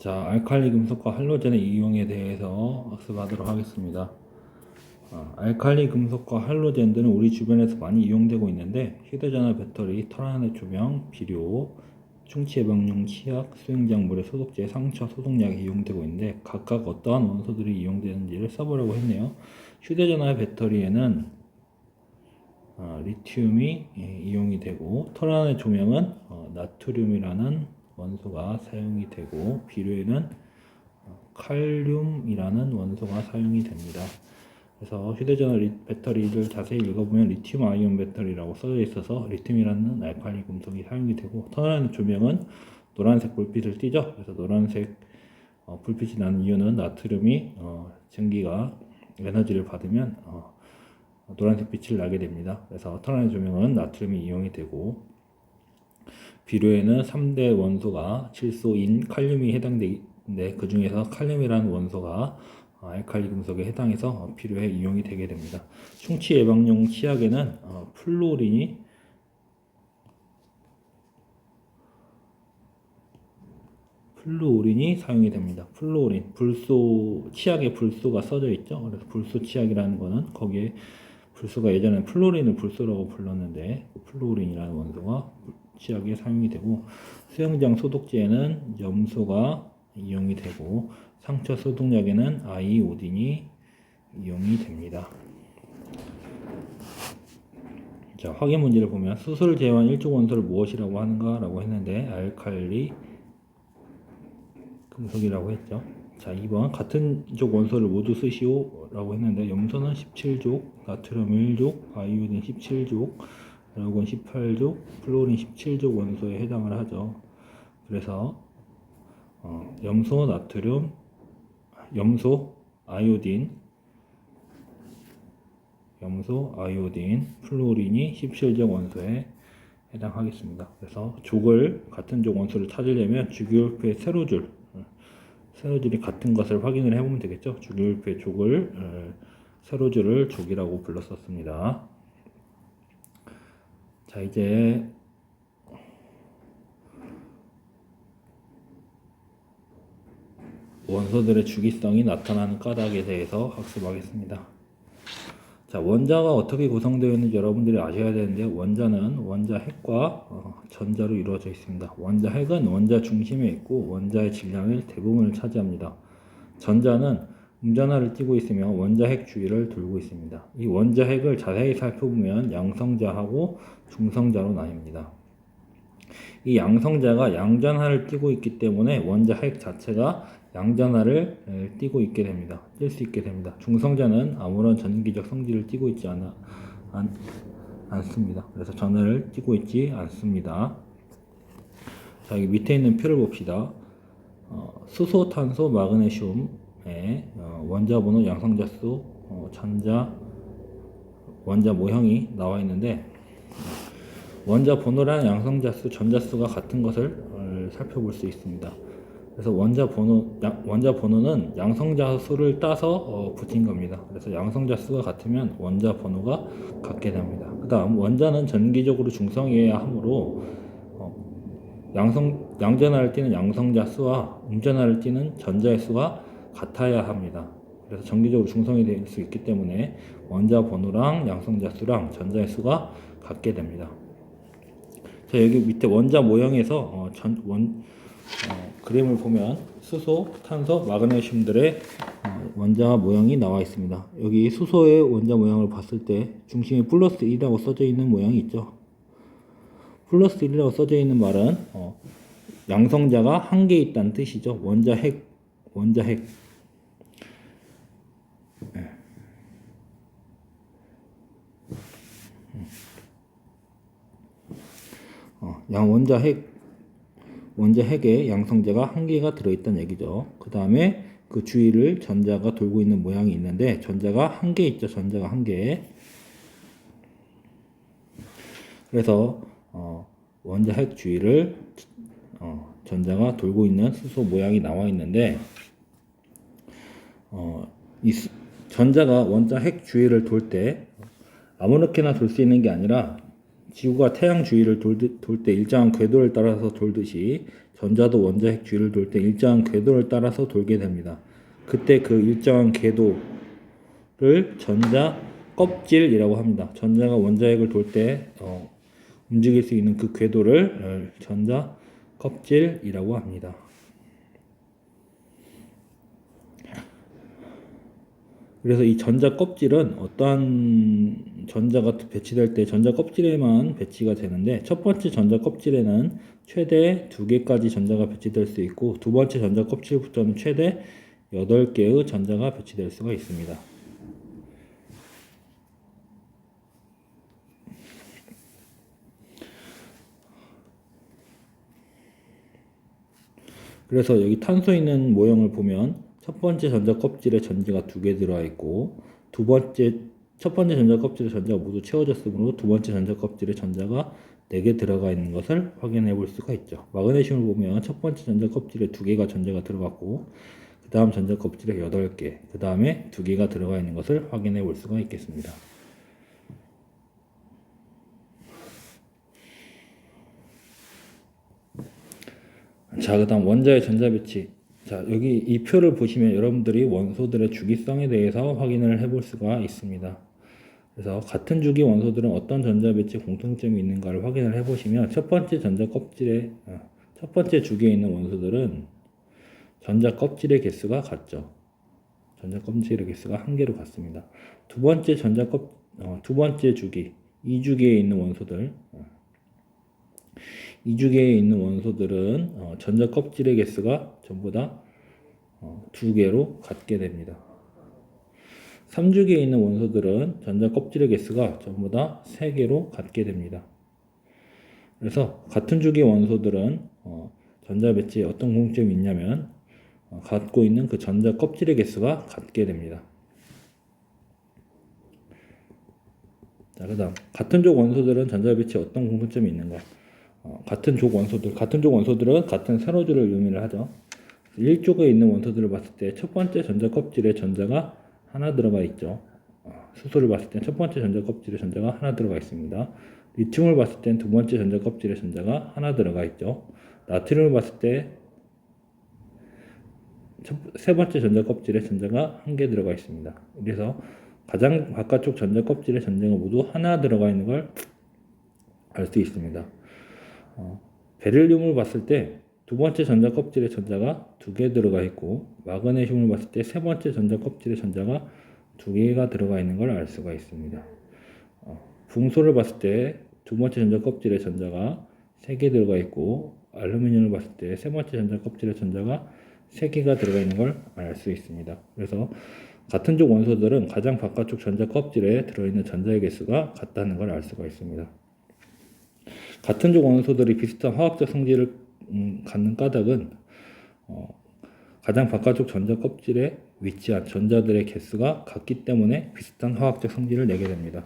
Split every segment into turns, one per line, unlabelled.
자, 알칼리 금속과 할로젠의 이용에 대해서 학습하도록 하겠습니다. 알칼리 금속과 할로젠들은 우리 주변에서 많이 이용되고 있는데, 휴대전화 배터리, 털안의 조명, 비료, 충치 예방용 치약, 수영장물의 소독제, 상처 소독약에 이용되고 있는데, 각각 어떠한 원소들이 이용되는지를 써보려고 했네요. 휴대전화 배터리에는 리튬이 이용이 되고, 털안의 조명은 나트륨이라는 원소가 사용이 되고, 비료에는 칼륨이라는 원소가 사용이 됩니다. 그래서 휴대전화 배터리를 자세히 읽어보면 리튬 아이온 배터리라고 써져 있어서 리튬이라는 알칼리 금속이 사용이 되고, 털안의 조명은 노란색 불빛을 띠죠. 그래서 노란색 불빛이 나는 이유는 나트륨이 전기가 에너지를 받으면 노란색 빛을 나게 됩니다. 그래서 털안의 조명은 나트륨이 이용이 되고, 비료에는 3대 원소가 질소인 칼륨이 해당되는데, 그 중에서 칼륨이라는 원소가 알칼리 금속에 해당해서 비료에 이용이 되게 됩니다. 충치 예방용 치약에는 플루오린이 사용이 됩니다. 플루오린, 치약에 불소가 써져 있죠. 그래서 불소 치약이라는 거는 거기에 불소가 예전에 플루오린을 불소라고 불렀는데, 플루오린이라는 원소가 치약에 사용이 되고, 수영장 소독제에는 염소가 이용이 되고, 상처 소독약에는 아이오딘이 이용이 됩니다. 자, 확인 문제를 보면 수소를 제외한 일족 원소를 무엇이라고 하는가 라고 했는데, 알칼리 금속이라고 했죠. 자, 2번 같은 족 원소를 모두 쓰시오 라고 했는데, 염소는 17족, 나트륨 1족, 아이오딘 17족, 아르곤 18족, 플로린 17족 원소에 해당을 하죠. 그래서 염소, 나트륨, 염소, 아이오딘, 플로린이 17족 원소에 해당하겠습니다. 그래서 같은 족 원소를 찾으려면 주기율표의 세로줄이 같은 것을 확인을 해보면 되겠죠. 주기율표의 세로줄을 족이라고 불렀었습니다. 자, 이제 원소들의 주기성이 나타나는 까닭에 대해서 학습하겠습니다. 자, 원자가 어떻게 구성되어 있는지 여러분들이 아셔야 되는데, 원자는 원자 핵과 전자로 이루어져 있습니다. 원자 핵은 원자 중심에 있고 원자의 질량의 대부분을 차지합니다. 전자는 음전하를 띠고 있으며 원자 핵 주위를 돌고 있습니다. 이 원자 핵을 자세히 살펴보면 양성자하고 중성자로 나뉩니다. 이 양성자가 양전하를 띠고 있기 때문에 원자 핵 자체가 양전하를 띠고 있게 됩니다. 뜰 수 있게 됩니다. 중성자는 아무런 전기적 성질을 띠고 있지 않습니다. 그래서 전하를 띠고 있지 않습니다. 자, 여기 밑에 있는 표를 봅시다. 수소, 탄소, 마그네슘의 원자 번호, 양성자 수, 원자 모형이 나와 있는데, 원자 번호랑 양성자 수, 전자 수가 같은 것을 살펴볼 수 있습니다. 그래서 원자 번호는 양성자 수를 따서 붙인 겁니다. 그래서 양성자 수가 같으면 원자 번호가 같게 됩니다. 그 다음, 원자는 전기적으로 중성이어야 하므로 양전하를 띠는 양성자 수와 음전하를 띠는 전자의 수가 같아야 합니다. 그래서 전기적으로 중성이 될 수 있기 때문에 원자 번호랑 양성자 수랑 전자의 수가 같게 됩니다. 자, 여기 밑에 원자 모형에서 그림을 보면 수소, 탄소, 마그네슘들의 원자 모형이 나와 있습니다. 여기 수소의 원자 모형을 봤을 때 중심에 플러스 1이라고 써져 있는 모양이 있죠. 플러스 1이라고 써져 있는 말은 양성자가 한 개 있다는 뜻이죠. 원자 핵. 원자 핵에 양성자가 한 개가 들어있다는 얘기죠. 그 다음에 그 주위를 전자가 돌고 있는 모양이 있는데, 전자가 한 개 있죠. 전자가 한 개. 그래서 원자 핵 주위를 전자가 돌고 있는 수소 모양이 나와 있는데, 전자가 원자 핵 주위를 돌 때 아무렇게나 돌 수 있는 게 아니라 지구가 태양 주위를 돌 때 일정한 궤도를 따라서 돌듯이 전자도 원자핵 주위를 돌 때 일정한 궤도를 따라서 돌게 됩니다. 그때 그 일정한 궤도를 전자 껍질이라고 합니다. 전자가 원자핵을 돌 때 움직일 수 있는 그 궤도를 전자 껍질이라고 합니다. 그래서 이 전자 껍질은 어떠한 전자가 배치될 때 전자 껍질에만 배치가 되는데, 첫 번째 전자 껍질에는 최대 2개까지 전자가 배치될 수 있고, 두 번째 전자 껍질부터는 최대 8개의 전자가 배치될 수가 있습니다. 그래서 여기 탄소 있는 모형을 보면 첫 번째 전자 껍질에 전자가 2개 들어와 있고, 첫 번째 전자 껍질에 전자가 모두 채워졌으므로 두 번째 전자 껍질에 전자가 4개 들어가 있는 것을 확인해 볼 수가 있죠. 마그네슘을 보면 첫 번째 전자 껍질에 2개가 전자가 들어갔고, 그 다음 전자 껍질에 8개, 그 다음에 2개가 들어가 있는 것을 확인해 볼 수가 있겠습니다. 자, 그 다음 원자의 전자 배치. 자, 여기 이 표를 보시면 여러분들이 원소들의 주기성에 대해서 확인을 해볼 수가 있습니다. 그래서 같은 주기 원소들은 어떤 전자 배치 공통점이 있는가를 확인을 해보시면, 첫 번째 주기에 있는 원소들은 전자 껍질의 개수가 같죠. 전자 껍질의 개수가 1개로 같습니다. 두 번째 주기, 2주기에 있는 원소들, 2주기에 있는 원소들은 전자 껍질의 개수가 전부 다 2개로 같게 됩니다. 3주기에 있는 원소들은 전자 껍질의 개수가 전부 다 3개로 같게 됩니다. 그래서 같은 주기의 원소들은 전자 배치에 어떤 공통점이 있냐면 갖고 있는 그 전자 껍질의 개수가 같게 됩니다. 자, 그다음 같은 족 원소들은 전자 배치에 어떤 공통점이 있는가? 같은 족 원소들은 같은 세로줄을 의미를 하죠. 1족에 있는 원소들을 봤을 때 첫 번째 전자 껍질에 전자가 하나 들어가 있죠. 수소를 봤을 때 첫 번째 전자 껍질에 전자가 하나 들어가 있습니다. 리튬을 봤을 땐 두 번째 전자 껍질에 전자가 하나 들어가 있죠. 나트륨을 봤을 때 세 번째 전자 껍질에 전자가 1개 들어가 있습니다. 그래서 가장 바깥쪽 전자 껍질에 전자가 모두 하나 들어가 있는 걸 알 수 있습니다. 베릴륨을 봤을 때 두 번째 전자 껍질에 전자가 2개 들어가 있고, 마그네슘을 봤을 때 세 번째 전자 껍질에 전자가 2개가 들어가 있는 걸 알 수가 있습니다. 붕소를 봤을 때 두 번째 전자 껍질에 전자가 3개 들어가 있고, 알루미늄을 봤을 때 세 번째 전자 껍질에 전자가 3개가 들어가 있는 걸 알 수 있습니다. 그래서 같은 족 원소들은 가장 바깥쪽 전자 껍질에 들어있는 전자의 개수가 같다는 걸 알 수가 있습니다. 같은 족 원소들이 비슷한 화학적 성질을 갖는 까닭은 가장 바깥쪽 전자 껍질에 위치한 전자들의 개수가 같기 때문에 비슷한 화학적 성질을 내게 됩니다.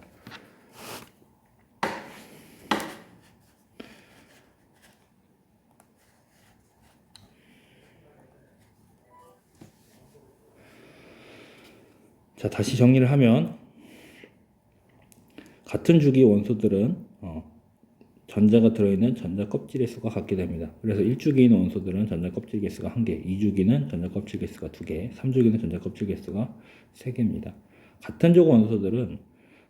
자, 다시 정리를 하면 같은 주기 원소들은 전자가 들어있는 전자 껍질의 수가 같게 됩니다. 그래서 1주기에 있는 원소들은 전자 껍질 개수가 1개, 2주기는 전자 껍질 개수가 2개, 3주기는 전자 껍질 개수가 3개입니다. 같은 족 원소들은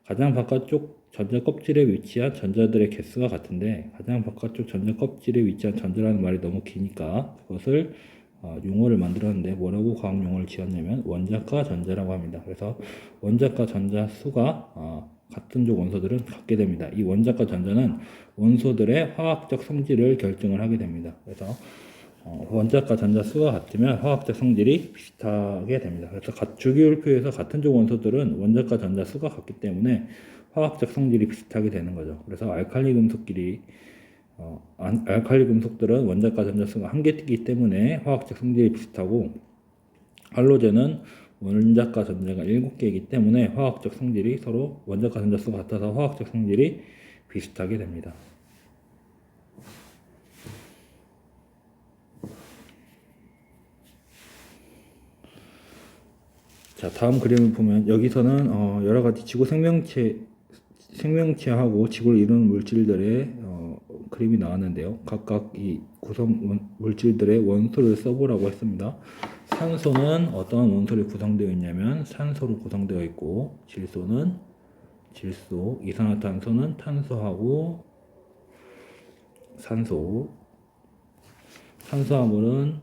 가장 바깥쪽 전자 껍질에 위치한 전자들의 개수가 같은데, 가장 바깥쪽 전자 껍질에 위치한 전자라는 말이 너무 기니까 그것을 용어를 만들었는데 뭐라고 과학 용어를 지었냐면 원자과 전자라고 합니다. 그래서 원자과 전자 수가 같은 족 원소들은 같게 됩니다. 이 원자과 전자는 원소들의 화학적 성질을 결정을 하게 됩니다. 그래서 원자과 전자 수가 같으면 화학적 성질이 비슷하게 됩니다. 그래서 주기율표에서 같은 족 원소들은 원자과 전자 수가 같기 때문에 화학적 성질이 비슷하게 되는 거죠. 그래서 알칼리 금속들은 원자과 전자 수가 1개이기 때문에 화학적 성질이 비슷하고, 할로젠은 원자과 전자가 7개이기 때문에 화학적 성질이 서로 원자과 전자 수가 같아서 화학적 성질이 비슷하게 됩니다. 자, 다음 그림을 보면 여기서는 여러 가지 지구 생명체하고 지구를 이루는 물질들의 그림이 나왔는데요. 각각 이 구성 물질들의 원소를 써보라고 했습니다. 산소는 어떠한 원소로 구성되어 있냐면 산소로 구성되어 있고, 질소는 질소, 이산화탄소는 탄소하고 산소, 탄수화물은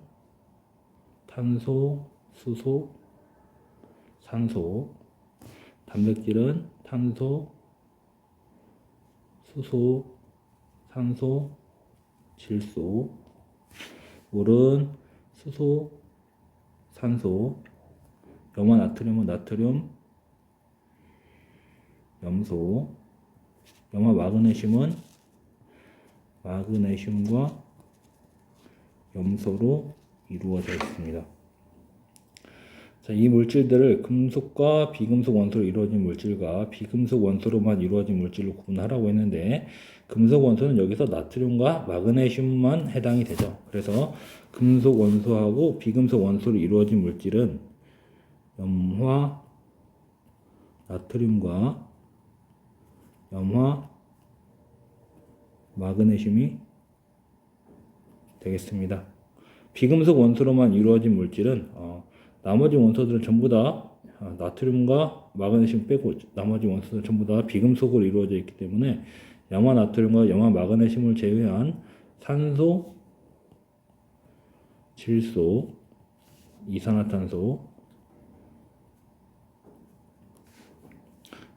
탄소, 수소, 산소, 단백질은 탄소, 수소, 산소, 질소, 물은 수소, 산소, 염화 나트륨은 나트륨, 염소, 염화 마그네슘은 마그네슘과 염소로 이루어져 있습니다. 자, 이 물질들을 금속과 비금속 원소로 이루어진 물질과 비금속 원소로만 이루어진 물질로 구분하라고 했는데, 금속 원소는 여기서 나트륨과 마그네슘만 해당이 되죠. 그래서 금속 원소하고 비금속 원소로 이루어진 물질은 염화 나트륨과 염화 마그네슘이 되겠습니다. 비금속 원소로만 이루어진 물질은 나머지 원소들은 전부 다 나트륨과 마그네슘 빼고 나머지 원소들은 전부 다 비금속으로 이루어져 있기 때문에 염화 나트륨과 염화 마그네슘을 제외한 산소, 질소, 이산화탄소,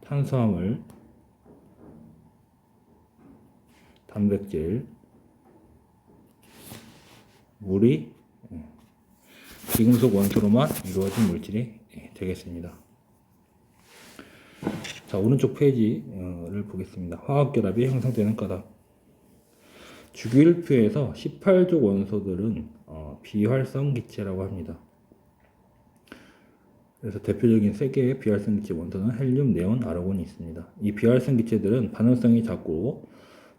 탄수화물, 단백질, 물이 비금속 원소로만 이루어진 물질이 되겠습니다. 자, 오른쪽 페이지를 보겠습니다. 화학결합이 형성되는 까닭. 주기율표에서 18족 원소들은 비활성 기체라고 합니다. 그래서 대표적인 3개의 비활성 기체 원소는 헬륨, 네온, 아르곤이 있습니다. 이 비활성 기체들은 반응성이 작고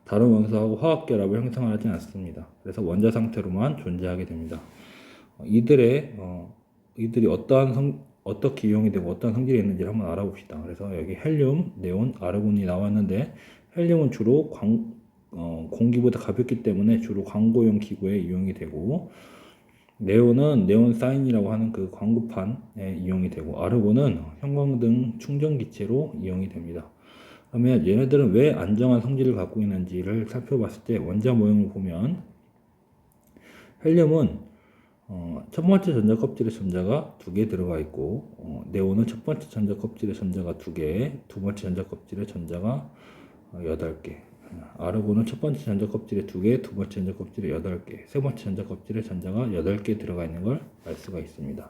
다른 원소하고 화학결합을 형성하지 않습니다. 그래서 원자 상태로만 존재하게 됩니다. 이들이 어떻게 이용이 되고 어떤 성질이 있는지를 한번 알아봅시다. 그래서 여기 헬륨, 네온, 아르곤이 나왔는데, 헬륨은 주로 공기보다 가볍기 때문에 주로 광고용 기구에 이용이 되고, 네온은 네온사인이라고 하는 그 광고판에 이용이 되고, 아르곤은 형광등 충전기체로 이용이 됩니다. 그러면 얘네들은 왜 안정한 성질을 갖고 있는지를 살펴봤을 때 원자 모형을 보면, 헬륨은 첫 번째 전자 껍질에 전자가 2개 들어가 있고, 네온은 첫 번째 전자 껍질에 전자가 2개, 두 번째 전자 껍질에 전자가 8개, 아르곤은 첫 번째 전자 껍질에 2개, 두 번째 전자 껍질에 8개, 세 번째 전자 껍질에 전자가 8개 들어가 있는 걸 알 수가 있습니다.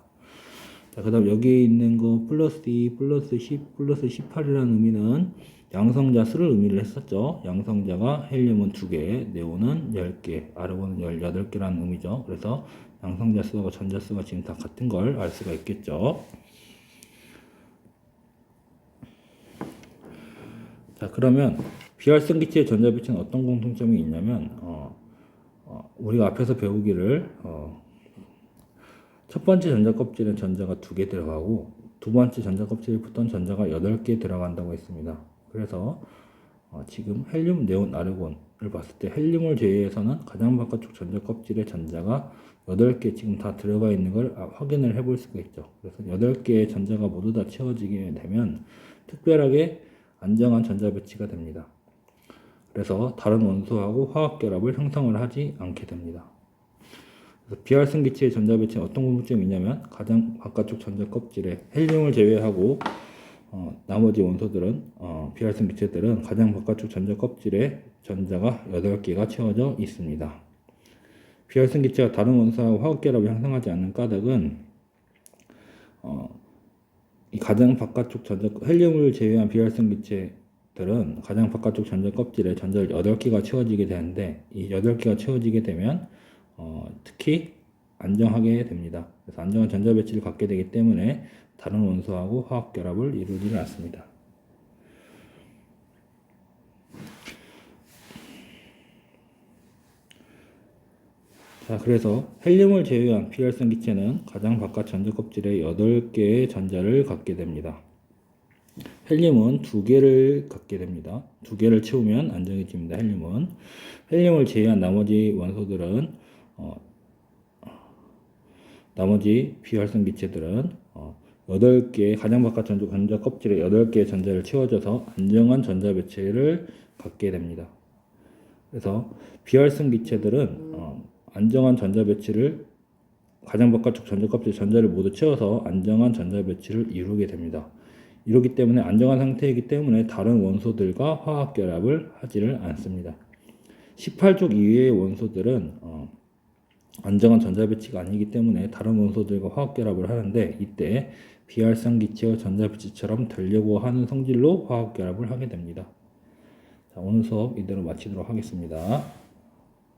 자, 그 다음 여기 있는 거 플러스 2, 플러스 10, 플러스 18이라는 의미는 양성자 수를 의미를 했었죠. 양성자가 헬륨은 2개, 네온은 10개, 아르곤은 18개라는 의미죠. 그래서 양성자 수와 전자 수가 지금 다 같은 걸 알 수가 있겠죠. 자, 그러면 비활성 기체의 전자 배치는 어떤 공통점이 있냐면, 우리가 앞에서 배우기를 첫 번째 전자 껍질에 전자가 2개 들어가고 두 번째 전자 껍질에 붙던 전자가 8개 들어간다고 했습니다. 그래서 지금 헬륨, 네온, 아르곤을 봤을 때 헬륨을 제외해서는 가장 바깥쪽 전자 껍질에 전자가 8개 지금 다 들어가 있는 걸 확인을 해볼 수가 있죠. 그래서 8개의 전자가 모두 다 채워지게 되면 특별하게 안정한 전자 배치가 됩니다. 그래서 다른 원소하고 화학 결합을 형성을 하지 않게 됩니다. 그래서 비활성 기체의 전자 배치는 어떤 공통점이 있냐면, 가장 바깥쪽 전자 껍질에 헬륨을 제외하고 나머지 원소들은 비활성 기체들은 가장 바깥쪽 전자 껍질에 전자가 8개가 채워져 있습니다. 비활성 기체가 다른 원소하고 화학 결합을 형성하지 않는 까닭은 이 가장 바깥쪽 전자 헬륨을 제외한 비활성 기체들은 가장 바깥쪽 전자 껍질에 전자를 8개가 채워지게 되는데, 이 8개가 채워지게 되면 특히 안정하게 됩니다. 그래서 안정한 전자 배치를 갖게 되기 때문에 다른 원소하고 화학 결합을 이루지는 않습니다. 자, 그래서 헬륨을 제외한 비활성 기체는 가장 바깥 전자 껍질에 8개의 전자를 갖게 됩니다. 헬륨은 2개를 갖게 됩니다. 2개를 채우면 안정해집니다. 헬륨을 제외한 나머지 원소들은 나머지 비활성 기체들은 8개 가장 바깥 전자 껍질에 8개의 전자를 채워줘서 안정한 전자 배치를 갖게 됩니다. 그래서 비활성 기체들은 안정한 전자 배치를 가장 바깥쪽 전자 껍질 전자를 모두 채워서 안정한 전자 배치를 이루게 됩니다. 이렇기 때문에 안정한 상태이기 때문에 다른 원소들과 화학 결합을 하지를 않습니다. 18족 이외의 원소들은 안정한 전자 배치가 아니기 때문에 다른 원소들과 화학 결합을 하는데 이때 비활성 기체와 전자 배치처럼 되려고 하는 성질로 화학 결합을 하게 됩니다. 자, 오늘 수업 이대로 마치도록 하겠습니다.